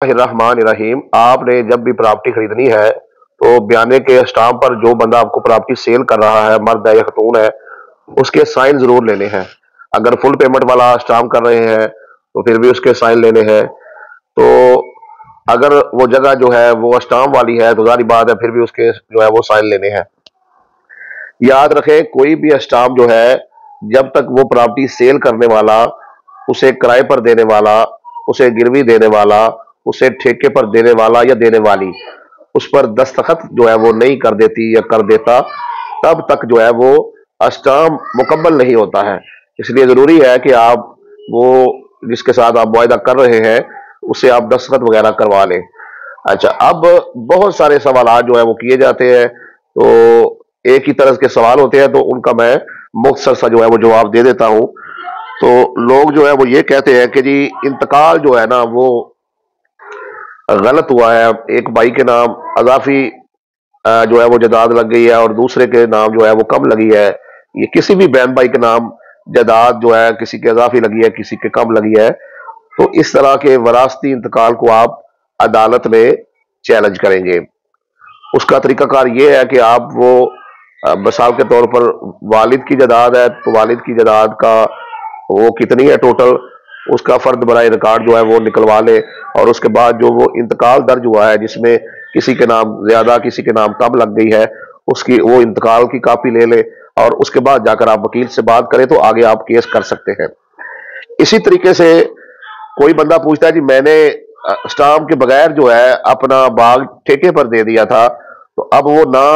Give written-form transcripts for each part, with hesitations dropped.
الرحمن الرحیم، آپ نے جب بھی پراپرٹی خریدنی ہے تو بیانے کے اسٹامپ پر جو بندہ آپ کو پراپرٹی سیل کر رہا ہے، مرد ہے یا خاتون ہے، اس کے سائن ضرور لینے ہیں۔ اگر فل پیمنٹ والا اسٹامپ کر رہے ہیں تو پھر بھی اس کے سائن لینے ہیں۔ تو اگر وہ جگہ جو ہے وہ اسٹامپ والی ہے تو ظاہری بات ہے پھر بھی اس کے جو ہے وہ سائن لینے ہیں۔ یاد رکھیں، کوئی بھی اسٹامپ جو ہے، جب تک وہ پراپرٹی سیل کرنے والا، اسے کرائے پر دینے والا، اسے گروی دینے والا، اسے ٹھیکے پر دینے والا یا دینے والی اس پر دستخط جو ہے وہ نہیں کر دیتی یا کر دیتا، تب تک جو ہے وہ اسٹامپ مکمل نہیں ہوتا ہے۔ اس لیے ضروری ہے کہ آپ وہ جس کے ساتھ آپ معاہدہ کر رہے ہیں اسے آپ دستخط وغیرہ کروا لیں۔ اچھا، اب بہت سارے سوالات جو ہے وہ کیے جاتے ہیں، تو ایک ہی طرح کے سوال ہوتے ہیں تو ان کا میں مختصر سا جو ہے وہ جواب دے دیتا ہوں۔ تو لوگ جو ہے وہ یہ کہتے ہیں کہ جی انتقال جو ہے نا وہ غلط ہوا ہے، ایک بھائی کے نام اضافی جو ہے وہ جائیداد لگ گئی ہے اور دوسرے کے نام جو ہے وہ کم لگی ہے، یہ کسی بھی بہن بھائی کے نام جائیداد جو ہے کسی کے اضافی لگی ہے کسی کے کم لگی ہے، تو اس طرح کے وراثتی انتقال کو آپ عدالت میں چیلنج کریں گے۔ اس کا طریقہ کار یہ ہے کہ آپ وہ مثال کے طور پر والد کی جائیداد ہے تو والد کی جائیداد کا وہ کتنی ہے ٹوٹل، اس کا فرد برائے ریکارڈ جو ہے وہ نکلوا لے، اور اس کے بعد جو وہ انتقال درج ہوا ہے جس میں کسی کے نام زیادہ کسی کے نام کم لگ گئی ہے، اس کی وہ انتقال کی کاپی لے لے، اور اس کے بعد جا کر آپ وکیل سے بات کریں تو آگے آپ کیس کر سکتے ہیں۔ اسی طریقے سے کوئی بندہ پوچھتا ہے جی میں نے اسٹامپ کے بغیر جو ہے اپنا باغ ٹھیکے پر دے دیا تھا، تو اب وہ نہ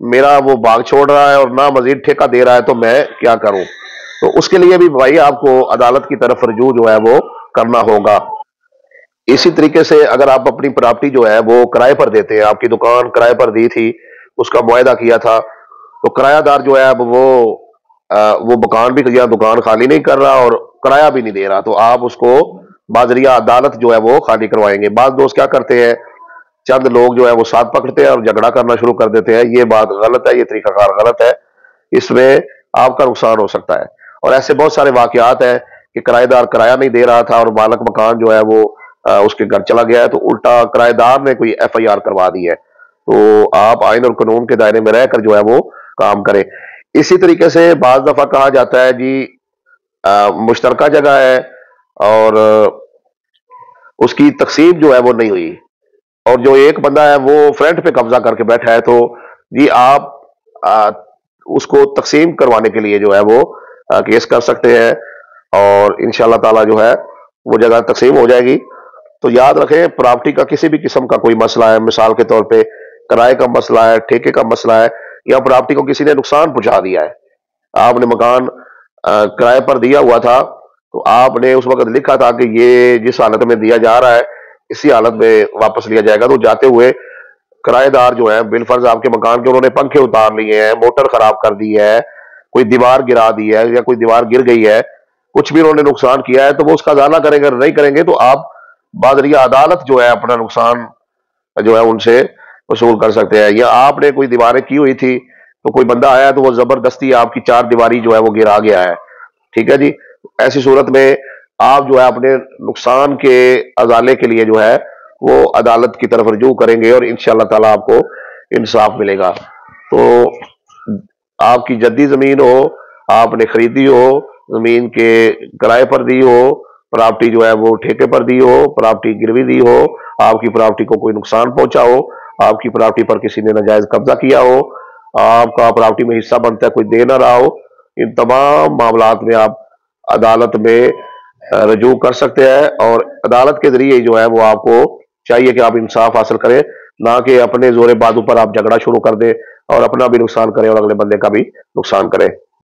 میرا وہ باغ چھوڑ رہا ہے اور نہ مزید ٹھیکہ دے رہا ہے، تو میں کیا کروں؟ تو اس کے لیے بھی بھائی آپ کو عدالت کی طرف رجوع جو ہے وہ کرنا ہوگا۔ اسی طریقے سے اگر آپ اپنی پراپرٹی جو ہے وہ کرائے پر دیتے ہیں، آپ کی دکان کرائے پر دی تھی، اس کا معاہدہ کیا تھا، تو کرایہ دار جو ہے اب وہ مکان بھی یا دکان خالی نہیں کر رہا اور کرایہ بھی نہیں دے رہا، تو آپ اس کو بازریہ عدالت جو ہے وہ خالی کروائیں گے۔ بعض دوست کیا کرتے ہیں، چند لوگ جو ہے وہ ساتھ پکڑتے ہیں اور جھگڑا کرنا شروع کر دیتے ہیں، یہ بات غلط ہے، یہ طریقہ کار غلط ہے، اس میں آپ کا نقصان ہو سکتا ہے۔ اور ایسے بہت سارے واقعات ہیں کہ کرایہ دار کرایہ نہیں دے رہا تھا اور مالک مکان جو ہے وہ اس کے گھر چلا گیا ہے، تو الٹا کرایہ دار نے کوئی ایف آئی آر کروا دی ہے۔ تو آپ آئین اور قانون کے دائرے میں رہ کر جو ہے وہ کام کریں۔ اسی طریقے سے بعض دفعہ کہا جاتا ہے جی مشترکہ جگہ ہے اور اس کی تقسیم جو ہے وہ نہیں ہوئی، اور جو ایک بندہ ہے وہ فرنٹ پہ قبضہ کر کے بیٹھا ہے، تو جی آپ اس کو تقسیم کروانے کے لیے جو ہے وہ کیس کر سکتے ہیں، اور انشاءاللہ تعالی جو ہے وہ جگہ تقسیم ہو جائے گی۔ تو یاد رکھیں، پراپرٹی کا کسی بھی قسم کا کوئی مسئلہ ہے، مثال کے طور پہ کرائے کا مسئلہ ہے، ٹھیکے کا مسئلہ ہے، یا پراپرٹی کو کسی نے نقصان پہنچا دیا ہے، آپ نے مکان کرائے پر دیا ہوا تھا، تو آپ نے اس وقت لکھا تھا کہ یہ جس حالت میں دیا جا رہا ہے اسی حالت میں واپس لیا جائے گا، تو جاتے ہوئے کرایہ دار جو ہے بالفرض آپ کے مکان کے انہوں نے پنکھے اتار لیے ہیں، موٹر خراب کر دی ہے، کوئی دیوار گرا دی ہے یا کوئی دیوار گر گئی ہے، کچھ بھی انہوں نے نقصان کیا ہے، تو وہ اس کا ازالہ کریں گے، نہیں کریں گے تو آپ بازریہ عدالت جو ہے اپنا نقصان جو ہے ان سے وصول کر سکتے ہیں۔ یا آپ نے کوئی دیواریں کی ہوئی تھی تو کوئی بندہ آیا تو وہ زبردستی آپ کی چار دیواری جو ہے وہ گرا گیا ہے، ٹھیک ہے جی، ایسی صورت میں آپ جو ہے اپنے نقصان کے ازالے کے لیے جو ہے وہ عدالت کی طرف رجوع کریں گے، اور انشاءاللہ تعالیٰ آپ کو انصاف ملے گا۔ تو آپ کی جدی زمین ہو، آپ نے خریدی ہو، زمین کے کرائے پر دی ہو، پراپرٹی جو ہے وہ ٹھیکے پر دی ہو، پراپرٹی گروی دی ہو، آپ کی پراپرٹی کو کوئی نقصان پہنچا ہو، آپ کی پراپرٹی پر کسی نے ناجائز قبضہ کیا ہو، آپ کا پراپرٹی میں حصہ بنتا ہے کوئی دے نہ رہا ہو، ان تمام معاملات میں آپ عدالت میں رجوع کر سکتے ہیں، اور عدالت کے ذریعے جو ہے وہ آپ کو چاہیے کہ آپ انصاف حاصل کریں، نہ کہ اپنے زور بازو پر آپ جھگڑا شروع کر دیں اور اپنا بھی نقصان کریں اور اگلے بندے کا بھی نقصان کریں۔